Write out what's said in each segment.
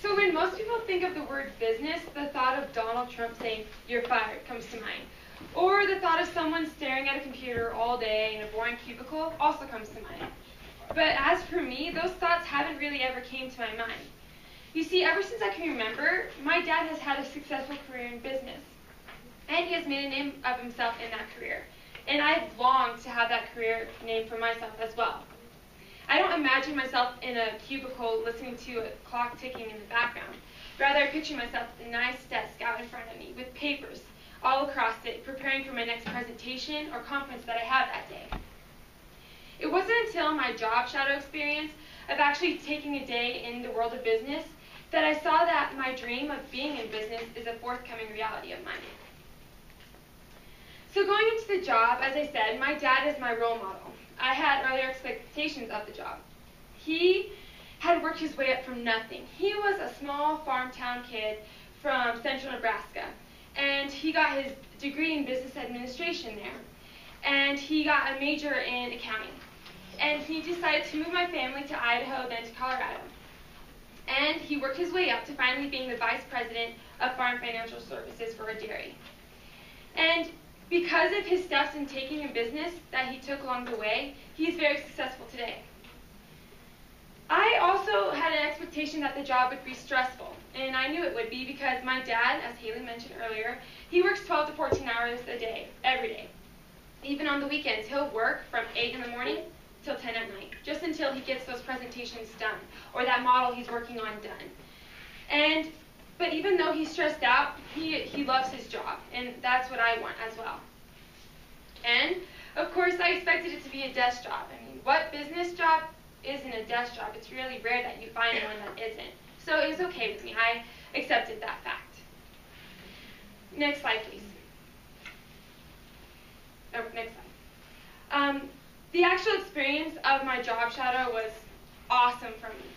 So when most people think of the word business, the thought of Donald Trump saying, "You're fired," comes to mind. Or the thought of someone staring at a computer all day in a boring cubicle also comes to mind. But as for me, those thoughts haven't really ever came to my mind. You see, ever since I can remember, my dad has had a successful career in business. And he has made a name of himself in that career. And I've longed to have that career name for myself as well. I don't imagine myself in a cubicle listening to a clock ticking in the background. Rather, I picture myself with a nice desk out in front of me with papers all across it, preparing for my next presentation or conference that I have that day. It wasn't until my job shadow experience of actually taking a day in the world of business that I saw that my dream of being in business is a forthcoming reality of mine. So going into the job, as I said, my dad is my role model. I had earlier expectations of the job. He had worked his way up from nothing. He was a small farm town kid from central Nebraska, and he got his degree in business administration there. And he got a major in accounting. And he decided to move my family to Idaho, then to Colorado. And he worked his way up to finally being the vice president of farm financial services for a dairy. And because of his steps in taking a business that he took along the way, he's very successful today. I also had an expectation that the job would be stressful, and I knew it would be because my dad, as Kylee mentioned earlier, he works 12 to 14 hours a day, every day. Even on the weekends, he'll work from 8 in the morning till 10 at night, just until he gets those presentations done, or that model he's working on done. But even though he's stressed out, he loves his job, and that's what I want as well. And, of course, I expected it to be a desk job. I mean, what business job isn't a desk job? It's really rare that you find one that isn't. So it was okay with me. I accepted that fact. Next slide, please. Oh, next slide. The actual experience of my job shadow was awesome for me.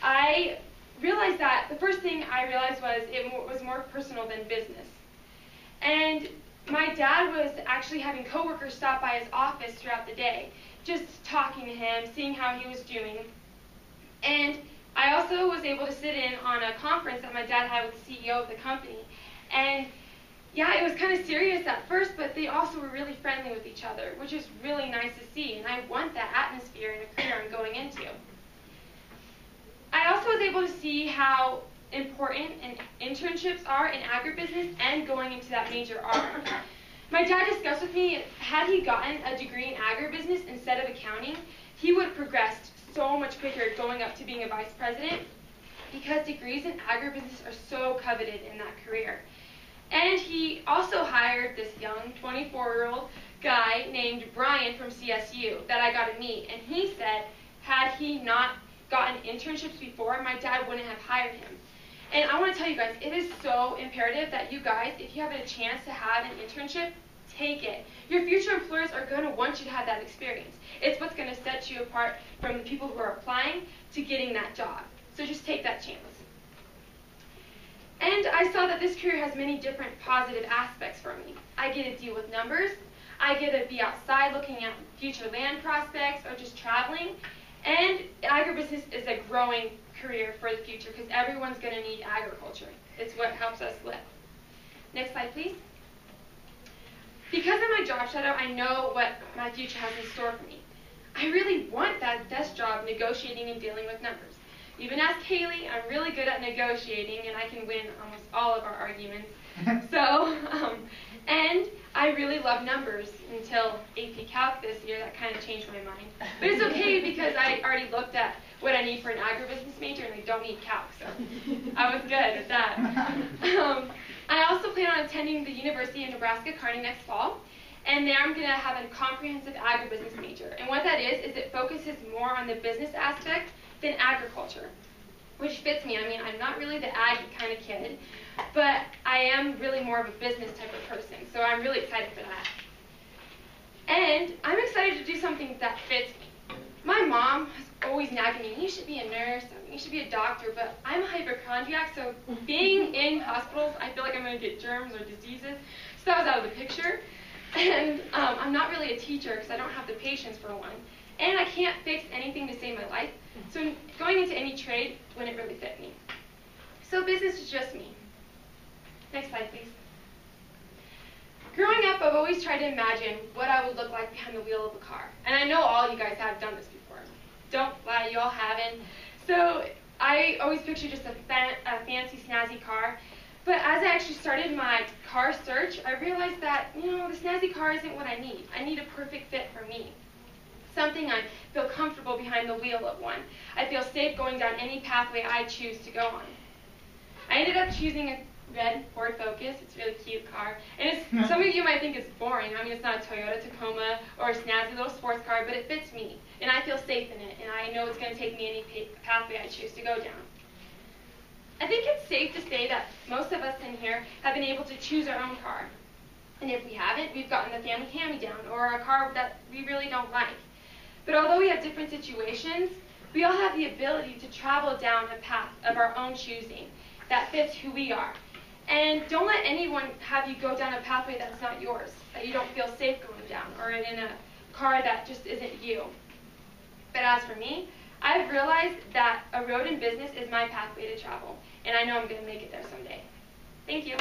I realized that the first thing I realized was it was more personal than business. And my dad was actually having coworkers stop by his office throughout the day, just talking to him, seeing how he was doing. And I also was able to sit in on a conference that my dad had with the CEO of the company. And yeah, it was kind of serious at first, but they also were really friendly with each other, which is really nice to see. And I want that atmosphere in a career I'm going into. I also was able to see how important internships are in agribusiness and going into that major R. My dad discussed with me, had he gotten a degree in agribusiness instead of accounting, he would have progressed so much quicker going up to being a vice president, because degrees in agribusiness are so coveted in that career. And he also hired this young 24-year-old guy named Brian from CSU that I got to meet, and he said had he not gotten internships before, my dad wouldn't have hired him. And I want to tell you guys, it is so imperative that you guys, if you have a chance to have an internship, take it. Your future employers are going to want you to have that experience. It's what's going to set you apart from the people who are applying to getting that job. So just take that chance. And I saw that this career has many different positive aspects for me. I get to deal with numbers. I get to be outside looking at future land prospects or just traveling. And agribusiness is a growing career for the future because everyone's going to need agriculture. It's what helps us live. Next slide, please. Because of my job shadow, I know what my future has in store for me. I really want that desk job negotiating and dealing with numbers. Even as Kylee, I'm really good at negotiating, and I can win almost all of our arguments. And I really love numbers until AP Calc this year. That kind of changed my mind. But it's okay because I already looked at what I need for an agribusiness major, and I don't need Calc, so I was good at that. I also plan on attending the University of Nebraska-Kearney next fall, and there I'm going to have a comprehensive agribusiness major. And what that is it focuses more on the business aspect than agriculture, which fits me. I mean, I'm not really the ag kind of kid, but I am really more of a business type of person, so I'm really excited for that. And I'm excited to do something that fits me. My mom has always nagging me, you should be a nurse, you should be a doctor, but I'm a hypochondriac, so being in hospitals, I feel like I'm going to get germs or diseases, so that was out of the picture. And I'm not really a teacher because I don't have the patience for one. And I can't fix anything to save my life, so going into any trade wouldn't really fit me. so business is just me. Next slide, please. Growing up, I've always tried to imagine what I would look like behind the wheel of a car. And I know all you guys have done this before. Don't lie, you all haven't. So I always pictured just a fancy, snazzy car. But as I actually started my car search, I realized that, the snazzy car isn't what I need. I need a perfect fit for me. Something I feel comfortable behind the wheel of one. I feel safe going down any pathway I choose to go on. I ended up choosing a red Ford Focus. It's a really cute car. And some of you might think it's boring. I mean, it's not a Toyota Tacoma or a snazzy little sports car, but it fits me. And I feel safe in it. And I know it's going to take me any pathway I choose to go down. I think it's safe to say that most of us in here have been able to choose our own car. And if we haven't, we've gotten the family hand-me-down or a car that we really don't like. But although we have different situations, we all have the ability to travel down a path of our own choosing that fits who we are. And don't let anyone have you go down a pathway that's not yours, that you don't feel safe going down, or in a car that just isn't you. But as for me, I've realized that a road in business is my pathway to travel, and I know I'm going to make it there someday. Thank you.